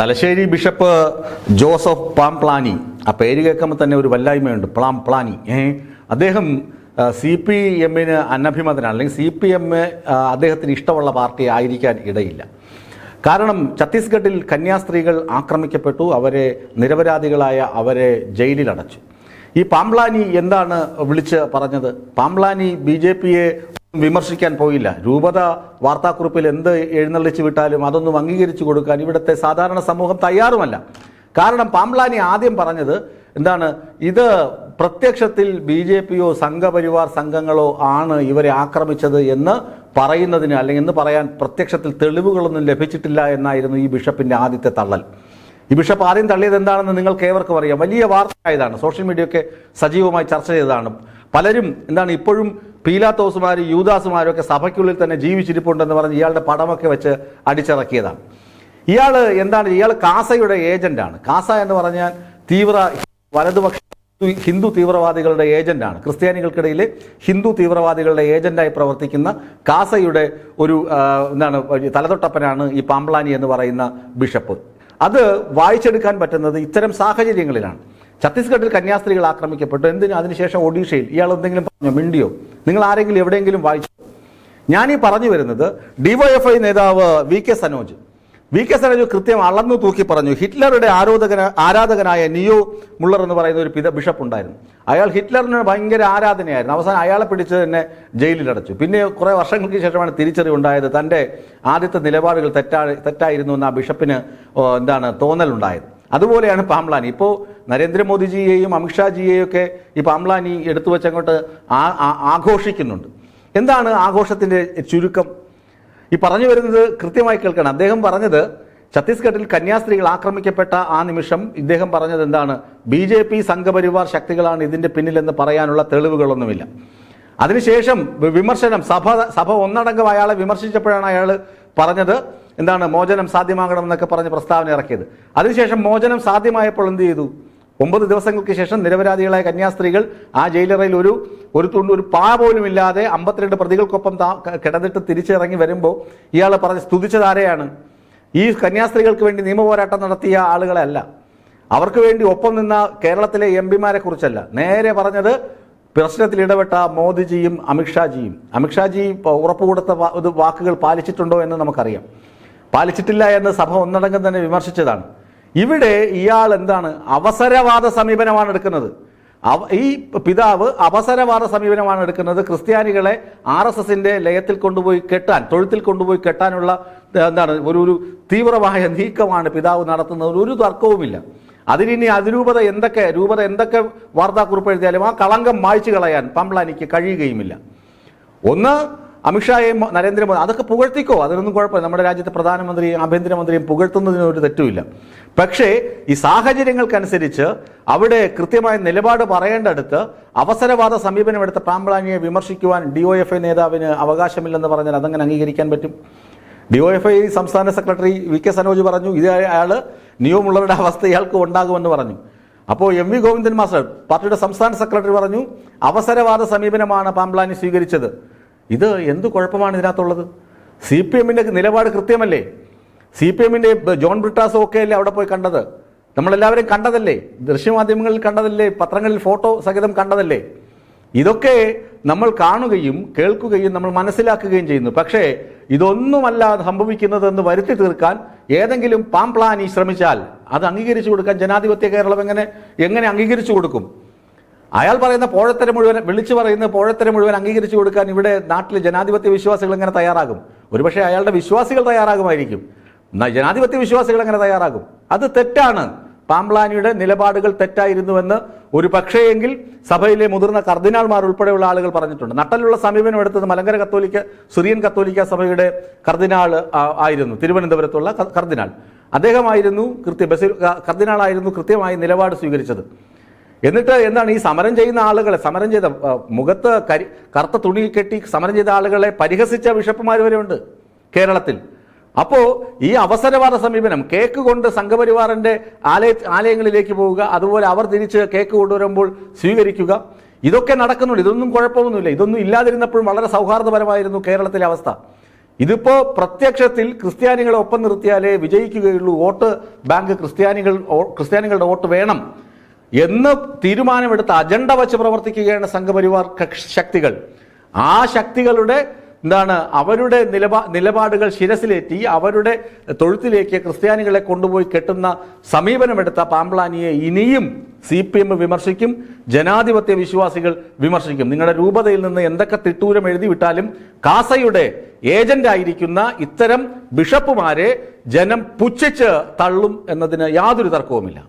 Thalassery bishop Joseph Pamplany, ആ പേര് കേൾക്കുമ്പോൾ തന്നെ ഒരു വല്ലായ്മയുണ്ട്. പാംപ്ലാനി അദ്ദേഹം CPM അനഭിമതനാണ്, അല്ലെങ്കിൽ CPM അദ്ദേഹത്തിന് ഇഷ്ടമുള്ള പാർട്ടി ആയിരിക്കാൻ ഇടയില്ല. കാരണം ഛത്തീസ്ഗഡിൽ കന്യാസ്ത്രീകൾ ആക്രമിക്കപ്പെട്ടു, അവരെ നിരപരാധികളായ അവരെ ജയിലിലടച്ചു. ഈ പാംപ്ലാനി എന്താണ് വിളിച്ച് പറഞ്ഞത്? പാംപ്ലാനി BJPയെ വിമർശിക്കാൻ പോയില്ല. രൂപത വാർത്താക്കുറിപ്പിൽ എന്ത് എഴുന്നള്ളിച്ച് വിട്ടാലും അതൊന്നും അംഗീകരിച്ചു കൊടുക്കാൻ ഇവിടുത്തെ സാധാരണ സമൂഹം തയ്യാറുമല്ല. കാരണം പാംപ്ലാനി ആദ്യം പറഞ്ഞത് എന്താണ്? ഇത് പ്രത്യക്ഷത്തിൽ BJPയോ സംഘപരിവാർ സംഘങ്ങളോ ആണ് ഇവരെ ആക്രമിച്ചത് എന്ന് പറയുന്നതിന്, അല്ലെങ്കിൽ എന്ന് പറയാൻ പ്രത്യക്ഷത്തിൽ തെളിവുകളൊന്നും ലഭിച്ചിട്ടില്ല എന്നായിരുന്നു ഈ ബിഷപ്പിന്റെ ആദ്യത്തെ തള്ളൽ. ഈ ബിഷപ്പ് ആദ്യം തള്ളിയത് എന്താണെന്ന് നിങ്ങൾക്ക് ഏവർക്കും അറിയാം. വലിയ വാർത്തയായതാണ്, സോഷ്യൽ മീഡിയയൊക്കെ സജീവമായി ചർച്ച ചെയ്തതാണ്. പലരും എന്താണ് ഇപ്പോഴും പീലാത്തോസുമാരും യൂദാസുമാരും ഒക്കെ സഭയ്ക്കുള്ളിൽ തന്നെ ജീവിച്ചിരിപ്പുണ്ടെന്ന് പറഞ്ഞ് ഇയാളുടെ പടമൊക്കെ വെച്ച് അടിച്ചിറക്കിയതാണ്. ഇയാൾ കാസയുടെ ഏജന്റാണ്. കാസ എന്ന് പറഞ്ഞാൽ തീവ്ര വലതുപക്ഷ ഹിന്ദു തീവ്രവാദികളുടെ ഏജന്റാണ്. ക്രിസ്ത്യാനികൾക്കിടയിലെ ഹിന്ദു തീവ്രവാദികളുടെ ഏജന്റായി പ്രവർത്തിക്കുന്ന കാസയുടെ ഒരു തലതൊട്ടപ്പനാണ് ഈ പാംപ്ലാനി എന്ന് പറയുന്ന ബിഷപ്പ്. അത് വായിച്ചെടുക്കാൻ പറ്റുന്നത് ഇത്തരം സാഹചര്യങ്ങളിലാണ്. ഛത്തീസ്ഗഡിൽ കന്യാസ്ത്രീകൾ ആക്രമിക്കപ്പെട്ടു. എന്തിനും അതിനുശേഷം ഒഡീഷയിൽ ഇയാൾ എന്തെങ്കിലും പറഞ്ഞോ, മിണ്ടിയോ? നിങ്ങൾ ആരെങ്കിലും എവിടെയെങ്കിലും വായിച്ചു? ഞാനീ പറഞ്ഞു വരുന്നത് DYFI നേതാവ് VK സനോജ് കൃത്യം അളന്നു തൂക്കി പറഞ്ഞു. ഹിറ്റ്ലറുടെ ആരാധകനായ നിയോ മുള്ളർ എന്ന് പറയുന്ന ഒരു ബിഷപ്പ് ഉണ്ടായിരുന്നു. അയാൾ ഹിറ്റ്ലറിന് ഭയങ്കര ആരാധനയായിരുന്നു. അവസാനം അയാളെ പിടിച്ച് തന്നെ ജയിലിലടച്ചു. പിന്നെ കുറേ വർഷങ്ങൾക്ക് ശേഷമാണ് തിരിച്ചറിവുണ്ടായത് തൻ്റെ ആദ്യത്തെ നിലപാടുകൾ തെറ്റായിരുന്നു എന്ന് ആ ബിഷപ്പിന് തോന്നലുണ്ടായത്. അതുപോലെയാണ് പാംപ്ലാനി. ഇപ്പോൾ നരേന്ദ്രമോദിജിയെയും അമിത്ഷാജിയെയും ഒക്കെ ഈ പാംപ്ലാനി എടുത്തു വെച്ചങ്ങോട്ട് ആഘോഷിക്കുന്നുണ്ട്. എന്താണ് ആഘോഷത്തിൻ്റെ ചുരുക്കം? ഈ പറഞ്ഞു വരുന്നത് കൃത്യമായി കേൾക്കണം. അദ്ദേഹം പറഞ്ഞത് ഛത്തീസ്ഗഡിൽ കന്യാസ്ത്രീകൾ ആക്രമിക്കപ്പെട്ട ആ നിമിഷം ഇദ്ദേഹം പറഞ്ഞത് എന്താണ്? BJP സംഘപരിവാർ ശക്തികളാണ് ഇതിൻ്റെ പിന്നിലെന്ന് പറയാനുള്ള തെളിവുകളൊന്നുമില്ല. അതിനുശേഷം വിമർശനം, സഭ ഒന്നടങ്കം അയാളെ വിമർശിച്ചപ്പോഴാണ് അയാൾ പറഞ്ഞത് എന്താണ്? മോചനം സാധ്യമാകണം എന്നൊക്കെ പറഞ്ഞ് പ്രസ്താവന ഇറക്കിയത്. അതിനുശേഷം മോചനം സാധ്യമായപ്പോൾ എന്ത് ചെയ്തു? 9 ദിവസങ്ങൾക്ക് ശേഷം നിരപരാധികളായ കന്യാസ്ത്രീകൾ ആ ജയിലറയിൽ ഒരു പാ പോലും ഇല്ലാതെ 52 പ്രതികൾക്കൊപ്പം കിടന്നിട്ട് തിരിച്ചിറങ്ങി വരുമ്പോൾ ഇയാൾ പറഞ്ഞ് സ്തുതിച്ചത് ആരെയാണ്? ഈ കന്യാസ്ത്രീകൾക്ക് വേണ്ടി നിയമപോരാട്ടം നടത്തിയ ആളുകളെ അല്ല, അവർക്ക് വേണ്ടി ഒപ്പം നിന്ന കേരളത്തിലെ MP-മാരെ കുറിച്ചല്ല. നേരെ പറഞ്ഞത് പ്രശ്നത്തിൽ ഇടപെട്ട മോദിജിയും അമിത്ഷാജി ഉറപ്പ് കൊടുത്ത വാക്കുകൾ പാലിച്ചിട്ടുണ്ടോ എന്ന് നമുക്കറിയാം. പാലിച്ചിട്ടില്ല എന്ന് സഭ ഒന്നടങ്കം തന്നെ വിമർശിച്ചതാണ്. ഇവിടെ ഇയാൾ എന്താണ്? അവസരവാദ സമീപനമാണ് എടുക്കുന്നത്. ഈ പിതാവ് അവസരവാദ സമീപനമാണ് എടുക്കുന്നത്. ക്രിസ്ത്യാനികളെ RSSന്റെ ലയത്തിൽ കൊണ്ടുപോയി തൊഴുത്തിൽ കൊണ്ടുപോയി കെട്ടാനുള്ള ഒരു തീവ്രമായ നീക്കമാണ് പിതാവ് നടത്തുന്നത്. ഒരു തർക്കവുമില്ല. അതിനി രൂപത എന്തൊക്കെ വാർത്താക്കുറിപ്പ് എഴുതിയാലും ആ കളങ്കം മായ്ച്ചു കളയാൻ പാംപ്ലാനിക്ക് കഴിയുകയുമില്ല. ഒന്ന്, അമിത്ഷായെയും നരേന്ദ്രമോദി അതൊക്കെ പുകഴ്ത്തിക്കോ, അതിനൊന്നും കുഴപ്പമില്ല. നമ്മുടെ രാജ്യത്തെ പ്രധാനമന്ത്രിയും ആഭ്യന്തരമന്ത്രിയും പുകഴ്ത്തുന്നതിന് ഒരു തെറ്റുമില്ല. പക്ഷേ ഈ സാഹചര്യങ്ങൾക്കനുസരിച്ച് അവിടെ കൃത്യമായ നിലപാട് പറയേണ്ടടുത്ത് അവസരവാദ സമീപനമെടുത്ത പാംപ്ലാനിയെ വിമർശിക്കുവാൻ DYFI നേതാവിന് അവകാശമില്ലെന്ന് പറഞ്ഞാൽ അതങ്ങനെ അംഗീകരിക്കാൻ പറ്റും? DYFI സംസ്ഥാന സെക്രട്ടറി VK സനോജ് പറഞ്ഞു ഇത് അയാൾ നിയോ മുള്ളറുടെ അവസ്ഥ ഇയാൾക്ക് ഉണ്ടാകുമെന്ന് പറഞ്ഞു. അപ്പോൾ MV ഗോവിന്ദൻ മാസ്റ്റർ പാർട്ടിയുടെ സംസ്ഥാന സെക്രട്ടറി പറഞ്ഞു അവസരവാദ സമീപനമാണ് പാംപ്ലാനി സ്വീകരിച്ചത്. ഇത് എന്ത് കുഴപ്പമാണ് ഇതിനകത്തുള്ളത്? CPMന്റെ നിലപാട് കൃത്യമല്ലേ? CPMന്റെ ജോൺ ബ്രിട്ടാസോ ഒക്കെ അല്ലേ അവിടെ പോയി കണ്ടത്? നമ്മളെല്ലാവരും കണ്ടതല്ലേ? ദൃശ്യമാധ്യമങ്ങളിൽ കണ്ടതല്ലേ? പത്രങ്ങളിൽ ഫോട്ടോ സഹിതം കണ്ടതല്ലേ? ഇതൊക്കെ നമ്മൾ കാണുകയും കേൾക്കുകയും നമ്മൾ മനസ്സിലാക്കുകയും ചെയ്യുന്നു. പക്ഷേ ഇതൊന്നുമല്ല സംഭവിക്കുന്നതെന്ന് വരുത്തി തീർക്കാൻ ഏതെങ്കിലും പാംപ്ലാനി ശ്രമിച്ചാൽ അത് അംഗീകരിച്ചു കൊടുക്കാൻ ജനാധിപത്യ കേരളം എങ്ങനെ അംഗീകരിച്ചു കൊടുക്കും? അയാൾ പറയുന്ന പോഴത്തരം മുഴുവൻ വിളിച്ചു പറയുന്ന പോഴത്തരം മുഴുവൻ അംഗീകരിച്ചു കൊടുക്കാൻ ഇവിടെ നാട്ടിലെ ജനാധിപത്യ വിശ്വാസികൾ എങ്ങനെ തയ്യാറാകും? ഒരുപക്ഷെ അയാളുടെ വിശ്വാസികൾ തയ്യാറാകുമായിരിക്കും, ജനാധിപത്യ വിശ്വാസികൾ എങ്ങനെ തയ്യാറാകും? അത് തെറ്റാണ്. പാംപ്ലാനിയുടെ നിലപാടുകൾ തെറ്റായിരുന്നുവെന്ന് ഒരു പക്ഷേയെങ്കിൽ സഭയിലെ മുതിർന്ന കർദിനാൾമാർ ഉൾപ്പെടെയുള്ള ആളുകൾ പറഞ്ഞിട്ടുണ്ട്. നട്ടലുള്ള സമീപനം എടുത്തത് മലങ്കര സിറിയൻ കത്തോലിക്ക സഭയുടെ കർദിനാൾ ആയിരുന്നു, തിരുവനന്തപുരത്തുള്ള കർദിനാൾ. അദ്ദേഹമായിരുന്നു കർദിനാളായിരുന്നു കൃത്യമായി നിലപാട് സ്വീകരിച്ചത്. എന്നിട്ട് എന്താണ് ഈ സമരം ചെയ്യുന്ന ആളുകളെ, സമരം ചെയ്ത മുഖത്ത് കറുത്ത തുണി കെട്ടി സമരം ചെയ്ത ആളുകളെ പരിഹസിച്ച ബിഷപ്പുമാർ വരെ ഉണ്ട് കേരളത്തിൽ. അപ്പോൾ ഈ അവസരവാദ സമീപനം, കേക്ക് കൊണ്ട് സംഘപരിവാറിന്റെ ആലയങ്ങളിലേക്ക് പോവുക, അതുപോലെ അവർ തിരിച്ച് കേക്ക് കൊണ്ടുവരുമ്പോൾ സ്വീകരിക്കുക, ഇതൊക്കെ നടക്കുന്നുണ്ട്. ഇതൊന്നും കുഴപ്പമൊന്നുമില്ല. ഇതൊന്നും ഇല്ലാതിരുന്നപ്പോഴും വളരെ സൗഹാർദ്ദപരമായിരുന്നു കേരളത്തിലെ അവസ്ഥ. ഇതിപ്പോ പ്രത്യക്ഷത്തിൽ ക്രിസ്ത്യാനികളെ ഒപ്പം നിർത്തിയാലേ വിജയിക്കുകയുള്ളൂ, വോട്ട് ബാങ്ക് ക്രിസ്ത്യാനികളുടെ വോട്ട് വേണം എന്ന് തീരുമാനമെടുത്ത് അജണ്ട വച്ച് പ്രവർത്തിക്കുകയാണ് സംഘപരിവാർ ശക്തികൾ. ആ ശക്തികളുടെ അവരുടെ നിലപാടുകൾ ശിരസിലേറ്റി അവരുടെ തൊഴുത്തിലേക്ക് ക്രിസ്ത്യാനികളെ കൊണ്ടുപോയി കെട്ടുന്ന സമീപനമെടുത്ത പാംപ്ലാനിയെ ഇനിയും CPM വിമർശിക്കും, ജനാധിപത്യ വിശ്വാസികൾ വിമർശിക്കും. നിങ്ങളുടെ രൂപതയിൽ നിന്ന് എന്തൊക്കെ തിട്ടൂരം എഴുതി വിട്ടാലും കാസയുടെ ഏജന്റായിരിക്കുന്ന ഇത്തരം ബിഷപ്പുമാരെ ജനം പുച്ഛിച്ച് തള്ളും എന്നതിന് യാതൊരു തർക്കവുമില്ല.